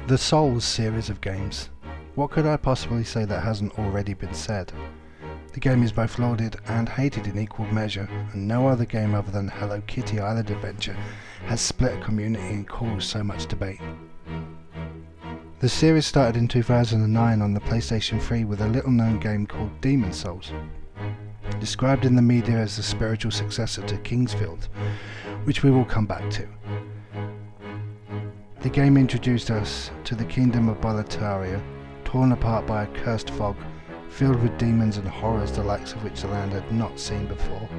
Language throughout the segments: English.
The Souls series of games. What could I possibly say that hasn't already been said? The game is both lauded and hated in equal measure, and no other game other than Hello Kitty Island Adventure has split a community and caused so much debate. The series started in 2009 on the PlayStation 3 with a little known game called Demon Souls, described in the media as the spiritual successor to Kingsfield, which we will come back to. The game introduced us to the kingdom of Boletaria, torn apart by a cursed fog, filled with demons and horrors the likes of which the land had not seen before.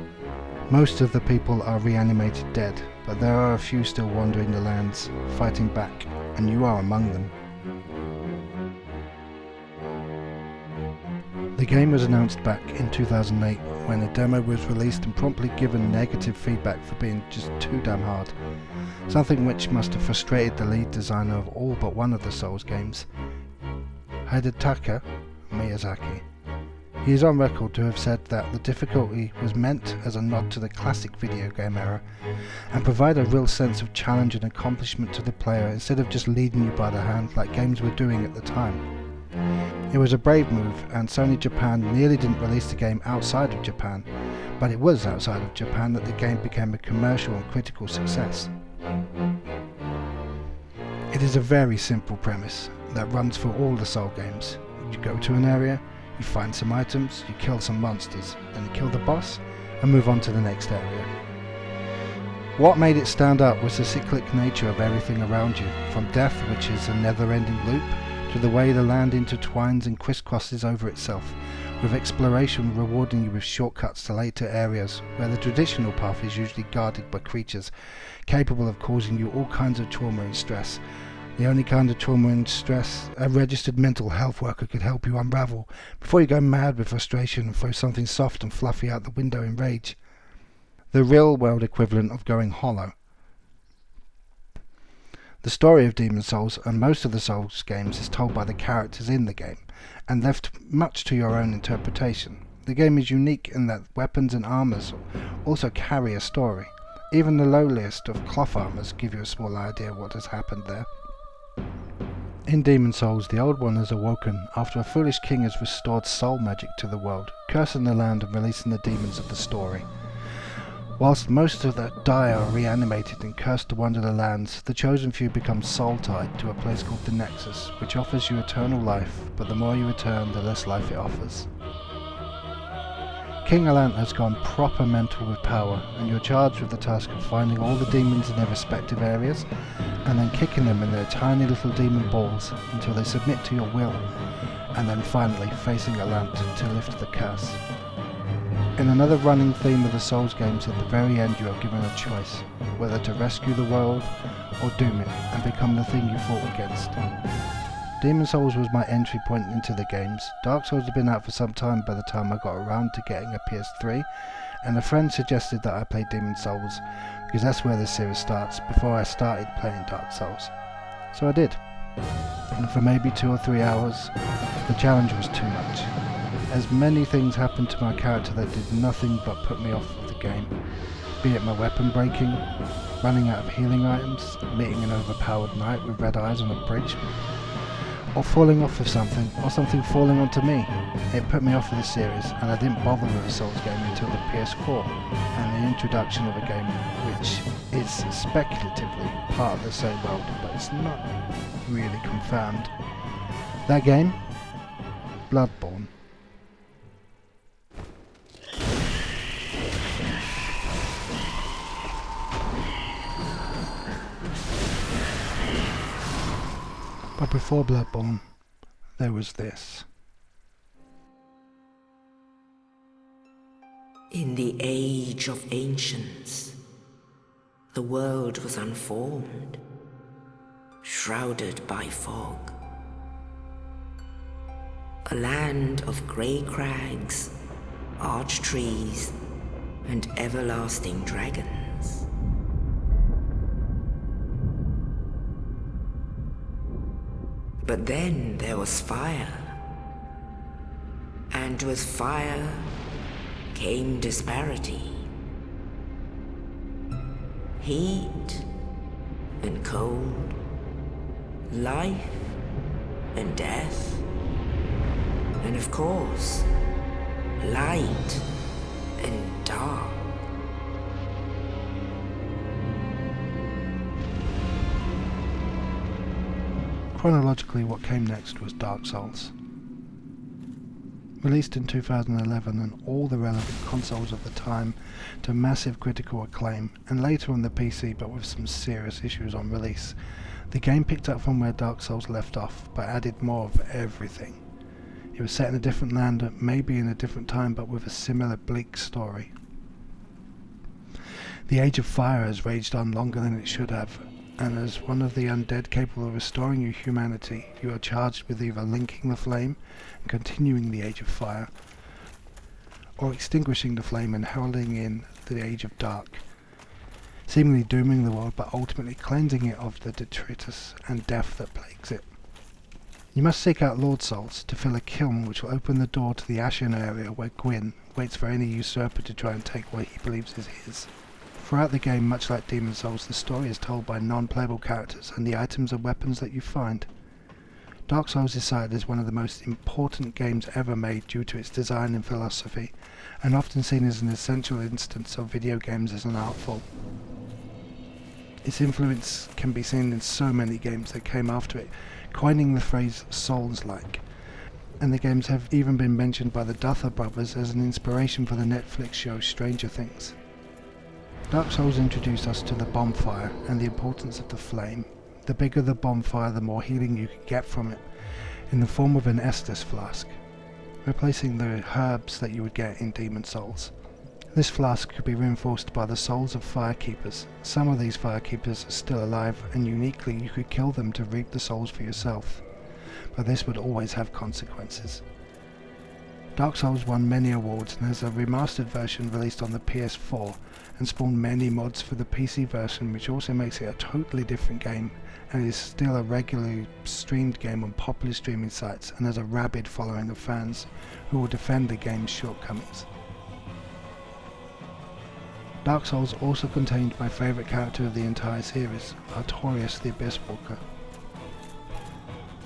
Most of the people are reanimated dead, but there are a few still wandering the lands, fighting back, and you are among them. The game was announced back in 2008 when a demo was released and promptly given negative feedback for being just too damn hard, something which must have frustrated the lead designer of all but one of the Souls games, Hidetaka Miyazaki. He is on record to have said that the difficulty was meant as a nod to the classic video game era and provide a real sense of challenge and accomplishment to the player instead of just leading you by the hand like games were doing at the time. It was a brave move, and Sony Japan nearly didn't release the game outside of Japan, but it was outside of Japan that the game became a commercial and critical success. It is a very simple premise that runs for all the Soul games. You go to an area, you find some items, you kill some monsters, then you kill the boss and move on to the next area. What made it stand out was the cyclic nature of everything around you, from death, which is a never-ending loop, to the way the land intertwines and crisscrosses over itself, with exploration rewarding you with shortcuts to later areas where the traditional path is usually guarded by creatures capable of causing you all kinds of trauma and stress. The only kind of trauma and stress a registered mental health worker could help you unravel before you go mad with frustration and throw something soft and fluffy out the window in rage. The real world equivalent of going hollow. The story of Demon Souls and most of the Souls games is told by the characters in the game, and left much to your own interpretation. The game is unique in that weapons and armors also carry a story. Even the lowliest of cloth armors give you a small idea of what has happened there. In Demon Souls, the Old One has awoken after a foolish king has restored soul magic to the world, cursing the land and releasing the demons of the story. Whilst most of that die are reanimated and cursed to wander the lands, the chosen few become soul-tied to a place called the Nexus, which offers you eternal life, but the more you return, the less life it offers. King Allant has gone proper mental with power, and you're charged with the task of finding all the demons in their respective areas, and then kicking them in their tiny little demon balls until they submit to your will, and then finally facing Allant to lift the curse. In another running theme of the Souls games, at the very end you are given a choice, whether to rescue the world or doom it and become the thing you fought against. Demon Souls was my entry point into the games. Dark Souls had been out for some time by the time I got around to getting a PS3, and a friend suggested that I play Demon Souls because that's where the series starts, before I started playing Dark Souls. So I did, and for maybe 2 or 3 hours the challenge was too much. As many things happened to my character that did nothing but put me off of the game, be it my weapon breaking, running out of healing items, meeting an overpowered knight with red eyes on a bridge, or falling off of something, or something falling onto me. It put me off of the series, and I didn't bother with a Souls game until the PS4 and the introduction of a game which is speculatively part of the same world, but it's not really confirmed. That game? Bloodborne. But before Bloodborne, there was this. In the age of ancients, the world was unformed, shrouded by fog. A land of grey crags, arch trees, and everlasting dragons. But then there was fire, and with fire came disparity. Heat and cold, life and death, and of course, light and dark. Chronologically, what came next was Dark Souls. Released in 2011 on all the relevant consoles of the time to massive critical acclaim, and later on the PC but with some serious issues on release, the game picked up from where Dark Souls left off but added more of everything. It was set in a different land, maybe in a different time, but with a similar bleak story. The Age of Fire has raged on longer than it should have, and as one of the undead capable of restoring your humanity, you are charged with either linking the flame and continuing the Age of Fire, or extinguishing the flame and heralding in the Age of Dark, seemingly dooming the world but ultimately cleansing it of the detritus and death that plagues it. You must seek out Lord Souls to fill a kiln which will open the door to the Ashen area where Gwyn waits for any usurper to try and take what he believes is his. Throughout the game, much like Demon Souls, the story is told by non-playable characters and the items and weapons that you find. Dark Souls is cited as one of the most important games ever made due to its design and philosophy, and often seen as an essential instance of video games as an art form. Its influence can be seen in so many games that came after it, coining the phrase Souls-like, and the games have even been mentioned by the Duffer Brothers as an inspiration for the Netflix show Stranger Things. Dark Souls introduced us to the bonfire and the importance of the flame. The bigger the bonfire, the more healing you could get from it, in the form of an Estus flask, replacing the herbs that you would get in Demon Souls. This flask could be reinforced by the souls of firekeepers. Some of these firekeepers are still alive, and uniquely you could kill them to reap the souls for yourself, but this would always have consequences. Dark Souls won many awards and has a remastered version released on the PS4 and spawned many mods for the PC version, which also makes it a totally different game, and is still a regularly streamed game on popular streaming sites and has a rabid following of fans who will defend the game's shortcomings. Dark Souls also contained my favourite character of the entire series, Artorias the Abyss Walker.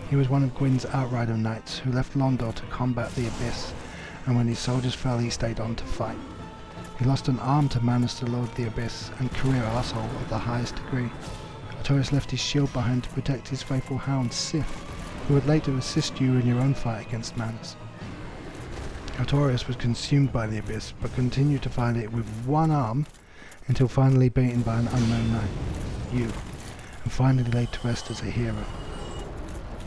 He was one of Gwyn's Outrider Knights who left Londor to combat the Abyss, and when his soldiers fell he stayed on to fight. He lost an arm to Manus the Lord of the Abyss and career arsehole of the highest degree. Artorias left his shield behind to protect his faithful hound Sif, who would later assist you in your own fight against Manus. Artorias was consumed by the Abyss, but continued to fight it with one arm until finally beaten by an unknown knight, you, and finally laid to rest as a hero.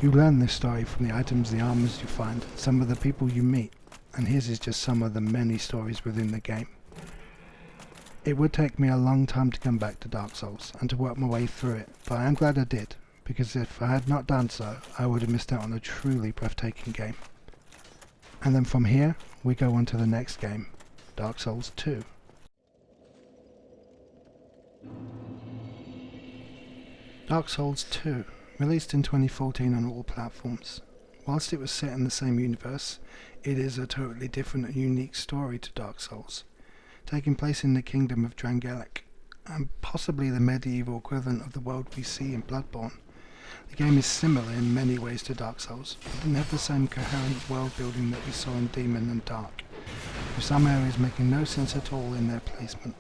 You learn this story from the items, the armors you find, some of the people you meet, and his is just some of the many stories within the game. It would take me a long time to come back to Dark Souls and to work my way through it, but I am glad I did, because if I had not done so, I would have missed out on a truly breathtaking game. And then from here, we go on to the next game, Dark Souls 2. Dark Souls 2, released in 2014 on all platforms. Whilst it was set in the same universe, it is a totally different and unique story to Dark Souls, taking place in the kingdom of Drangelic, and possibly the medieval equivalent of the world we see in Bloodborne. The game is similar in many ways to Dark Souls, but didn't have the same coherent world building that we saw in Demon and Dark, with some areas making no sense at all in their placement.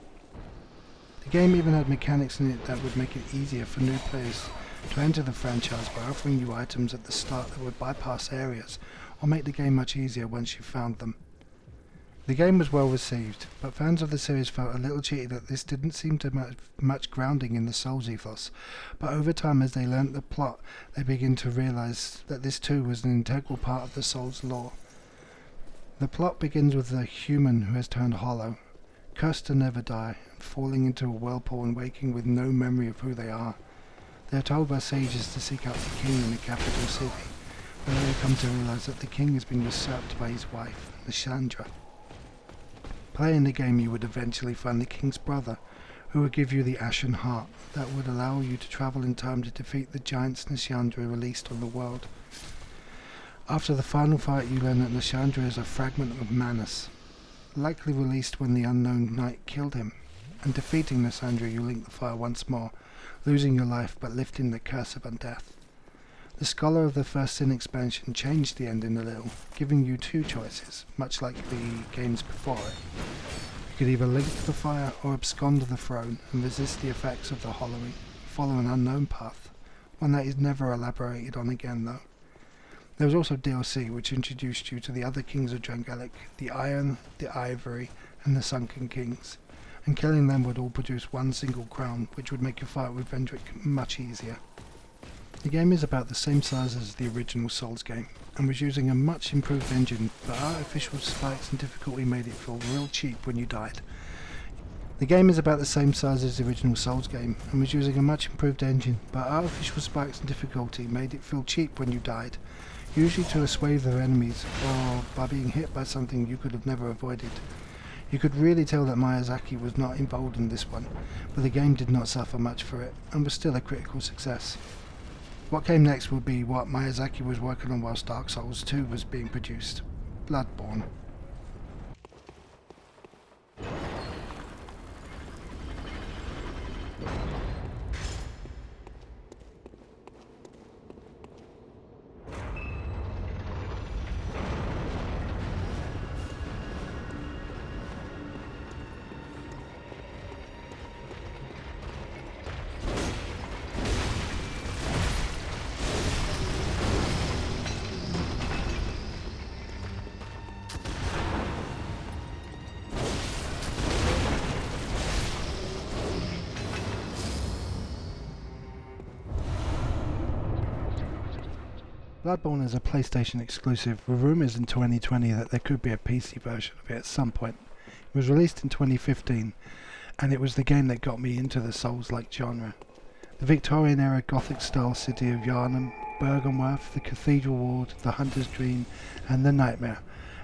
The game even had mechanics in it that would make it easier for new players to enter the franchise by offering you items at the start that would bypass areas or make the game much easier once you found them. The game was well received, but fans of the series felt a little cheated that this didn't seem to have much grounding in the Souls ethos, but over time as they learnt the plot, they began to realise that this too was an integral part of the Souls lore. The plot begins with a human who has turned hollow, cursed to never die, falling into a whirlpool and waking with no memory of who they are. They are told by sages to seek out the king in the capital city, where they come to realise that the king has been usurped by his wife, Lysandra. Playing the game, you would eventually find the king's brother, who would give you the Ashen Heart that would allow you to travel in time to defeat the giants Lysandra released on the world. After the final fight, you learn that Lysandra is a fragment of Manus, likely released when the unknown knight killed him, and defeating Lysandra you link the fire once more, losing your life but lifting the curse of undeath. The scholar of the first Sin expansion changed the ending a little, giving you two choices, much like the games before it. You could either link the fire or abscond the throne and resist the effects of the hollowing, follow an unknown path, one that is never elaborated on again though. There was also DLC which introduced you to the other kings of Drangelic, the Iron, the Ivory and the Sunken Kings, and killing them would all produce one single crown which would make your fight with Vendrick much easier. The game is about the same size as the original Souls game, and was using a much improved engine, but artificial spikes and difficulty made it feel real cheap when you died. The game is about the same size as the original Souls game, and was using a much improved engine, but artificial spikes and difficulty made it feel cheap when you died, usually to a swathe of enemies, or by being hit by something you could have never avoided. You could really tell that Miyazaki was not involved in this one, but the game did not suffer much for it, and was still a critical success. What came next would be what Miyazaki was working on whilst Dark Souls 2 was being produced, Bloodborne. Bloodborne is a PlayStation exclusive, with rumours in 2020 that there could be a PC version of it at some point. It was released in 2015, and it was the game that got me into the Souls-like genre. The Victorian-era Gothic-style city of Yharnam, Byrgenwerth, the Cathedral Ward, the Hunter's Dream, and the Nightmare,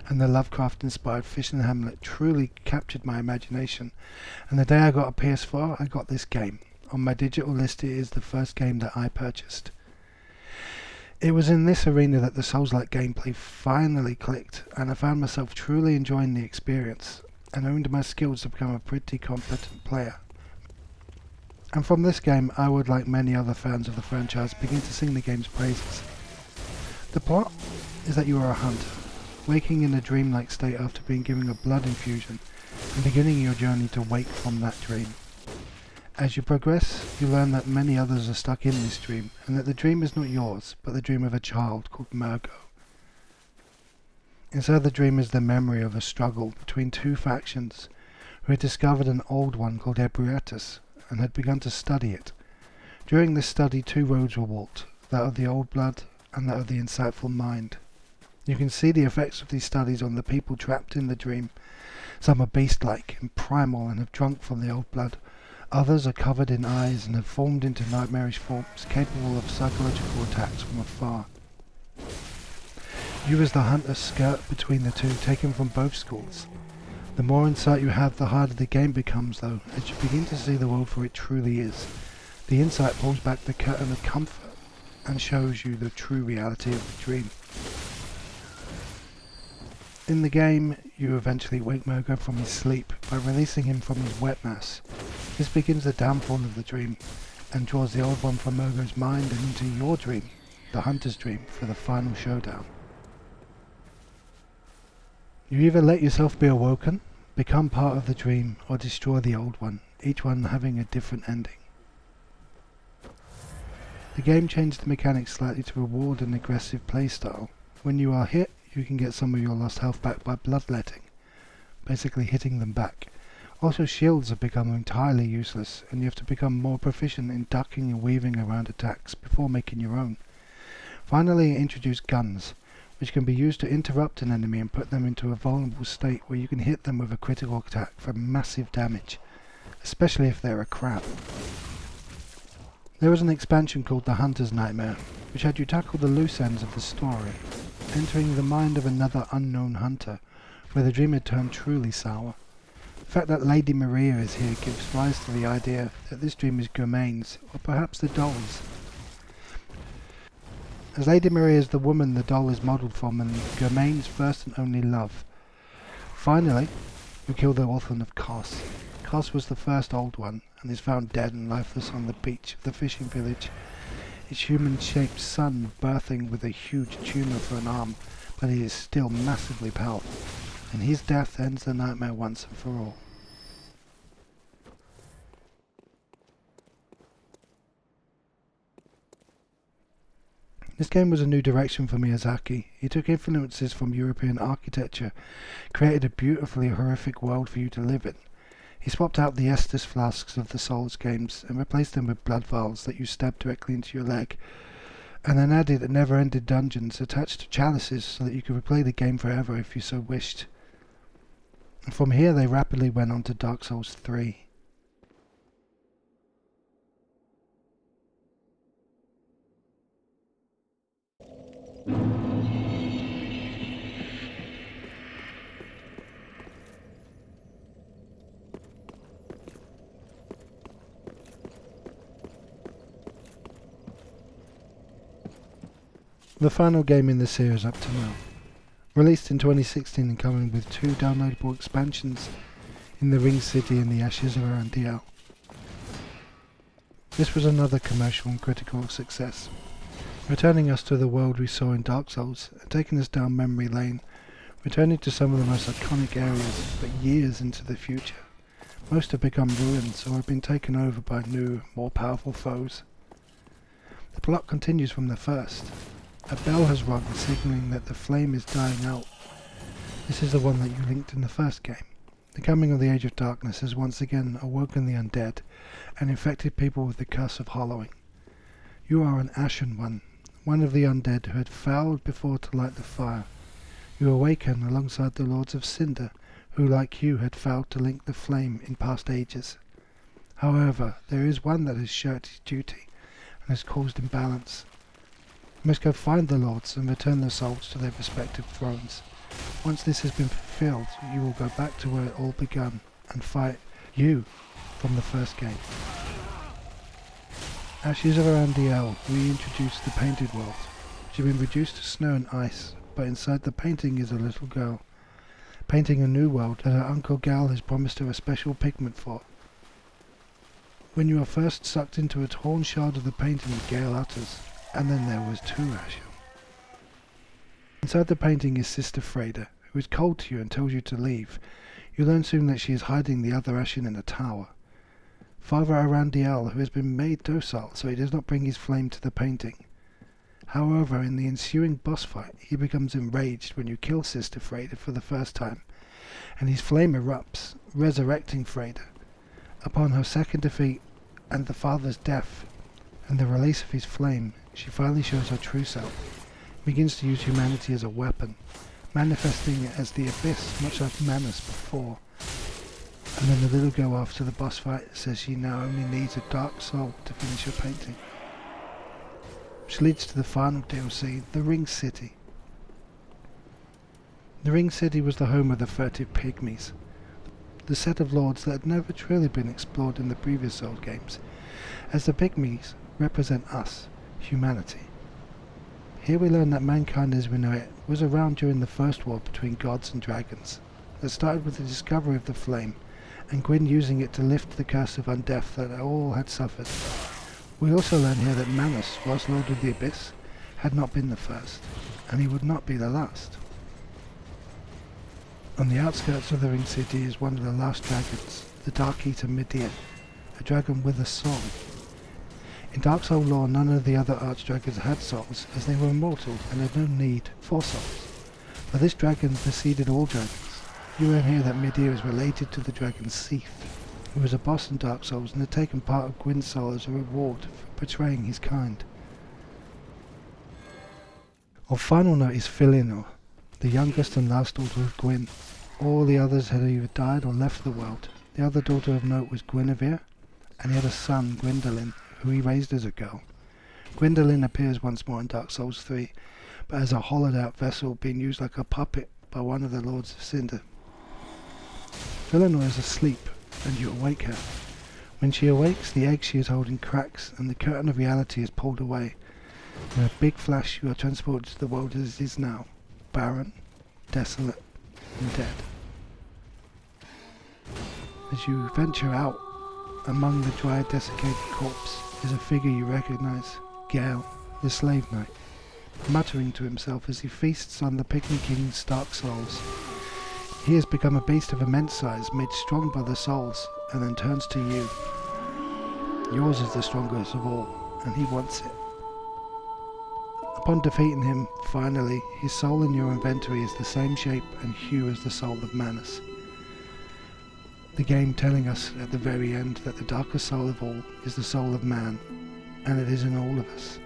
and the Lovecraft-inspired fishing hamlet truly captured my imagination, and the day I got a PS4, I got this game. On my digital list it is the first game that I purchased. It was in this arena that the Souls-like gameplay finally clicked, and I found myself truly enjoying the experience, and honed my skills to become a pretty competent player. And from this game, I would, like many other fans of the franchise, begin to sing the game's praises. The plot is that you are a hunter, waking in a dreamlike state after being given a blood infusion, and beginning your journey to wake from that dream. As you progress, you learn that many others are stuck in this dream, and that the dream is not yours, but the dream of a child called Mergo. Inside the dream is the memory of a struggle between two factions, who had discovered an old one called Ebriatus, and had begun to study it. During this study, two roads were walked, that of the old blood, and that of the insightful mind. You can see the effects of these studies on the people trapped in the dream. Some are beast-like and primal and have drunk from the old blood. Others are covered in eyes and have formed into nightmarish forms capable of psychological attacks from afar. You as the hunter skirt between the two, taken from both schools. The more insight you have, the harder the game becomes though, as you begin to see the world for it truly is. The insight pulls back the curtain of comfort and shows you the true reality of the dream. In the game, you eventually wake Mergo from his sleep by releasing him from his wet mass. This begins the downfall of the dream, and draws the old one from Mergo's mind and into your dream, the hunter's dream, for the final showdown. You either let yourself be awoken, become part of the dream, or destroy the old one, each one having a different ending. The game changed the mechanics slightly to reward an aggressive playstyle. When you are hit, you can get some of your lost health back by bloodletting, basically hitting them back. Also, shields have become entirely useless, and you have to become more proficient in ducking and weaving around attacks before making your own. Finally, it introduced guns, which can be used to interrupt an enemy and put them into a vulnerable state where you can hit them with a critical attack for massive damage, especially if they're a crab. There was an expansion called The Hunter's Nightmare, which had you tackle the loose ends of the story, entering the mind of another unknown hunter, where the dream had turned truly sour. The fact that Lady Maria is here gives rise to the idea that this dream is Germain's, or perhaps the doll's. As Lady Maria is the woman the doll is modelled from and Germain's first and only love. Finally, you kill the orphan of Kos. Kos was the first old one, and is found dead and lifeless on the beach of the fishing village. its human-shaped son birthing with a huge tumour for an arm, but he is still massively powerful, and his death ends the nightmare once and for all. This game was a new direction for Miyazaki. He took influences from European architecture, created a beautifully horrific world for you to live in. He swapped out the Estus flasks of the Souls games and replaced them with blood vials that you stab directly into your leg, and then added never-ending dungeons attached to chalices so that you could replay the game forever if you so wished. And from here they rapidly went on to Dark Souls 3. The final game in the series up to now. Released in 2016 and coming with 2 downloadable expansions in the Ring City and the Ashes of Arandiel. This was another commercial and critical success, returning us to the world we saw in Dark Souls and taking us down memory lane, returning to some of the most iconic areas but years into the future. Most have become ruins or have been taken over by new, more powerful foes. The plot continues from the first. A bell has rung, signalling that the flame is dying out. This is the one that you linked in the first game. The coming of the Age of Darkness has once again awoken the undead and infected people with the curse of hollowing. You are an Ashen one of the undead who had failed before to light the fire. You awaken alongside the Lords of Cinder, who like you had failed to link the flame in past ages. However, there is one that has shirked his duty and has caused imbalance. You must go find the Lords and return their souls to their respective thrones. Once this has been fulfilled, you will go back to where it all began and fight you from the first game. Ashes of Arandiel reintroduced the painted world, which had been reduced to snow and ice, but inside the painting is a little girl, painting a new world that her Uncle Gal has promised her a special pigment for. When you are first sucked into a torn shard of the painting, Gale utters, and then there was 2 Ashen. Inside the painting is Sister Freda, who is cold to you and tells you to leave. You learn soon that she is hiding the other Ashen in a tower. Father Arandiel, who has been made docile so he does not bring his flame to the painting. However, in the ensuing boss fight, he becomes enraged when you kill Sister Freda for the first time, and his flame erupts, resurrecting Freda. Upon her second defeat and the father's death, and the release of his flame, she finally shows her true self, begins to use humanity as a weapon, manifesting it as the Abyss, much like Manus before. And then the little girl after the boss fight says she now only needs a dark soul to finish her painting. Which leads to the final DLC, the Ring City. The Ring City was the home of the furtive pygmies, the set of lords that had never truly been explored in the previous Souls games, as the pygmies represent us, humanity. Here we learn that mankind as we know it was around during the first war between gods and dragons, that started with the discovery of the flame, and Gwyn using it to lift the curse of undeath that all had suffered. We also learn here that Manus, whilst Lord of the Abyss, had not been the first, and he would not be the last. On the outskirts of the Ring City is one of the last dragons, the Dark Eater Midir, a dragon with a soul. In Dark Soul lore, none of the other archdragons had souls, as they were immortal and had no need for souls. But this dragon preceded all dragons. You learn here that Midir is related to the dragon Seath, who was a boss in Dark Souls and had taken part of Gwyn's soul as a reward for betraying his kind. Our final note is Felinor, the youngest and last daughter of Gwyn. All the others had either died or left the world. The other daughter of note was Guinevere, and he had a son, Gwyndolin, who he raised as a girl. Gwyndolin appears once more in Dark Souls 3, but as a hollowed out vessel being used like a puppet by one of the Lords of Cinder. Felinor is asleep, and you awake her. When she awakes, the egg she is holding cracks, and the curtain of reality is pulled away. In a big flash, you are transported to the world as it is now, barren, desolate, and dead. As you venture out, among the dry, desiccated corpse is a figure you recognize. Gale, the slave knight, muttering to himself as he feasts on the Pygmy King's dark souls. He has become a beast of immense size, made strong by the souls, and then turns to you. Yours is the strongest of all, and he wants it. Upon defeating him, finally, his soul in your inventory is the same shape and hue as the soul of Manus. The game telling us at the very end that the darkest soul of all is the soul of man, and it is in all of us.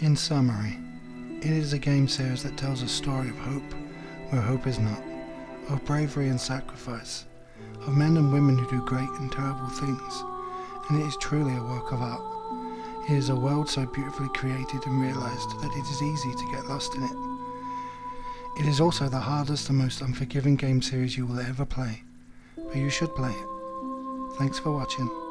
In summary, it is a game series that tells a story of hope where hope is not, of bravery and sacrifice, of men and women who do great and terrible things, and it is truly a work of art. It is a world so beautifully created and realised that it is easy to get lost in it. It is also the hardest and most unforgiving game series you will ever play, but you should play it. Thanks for watching.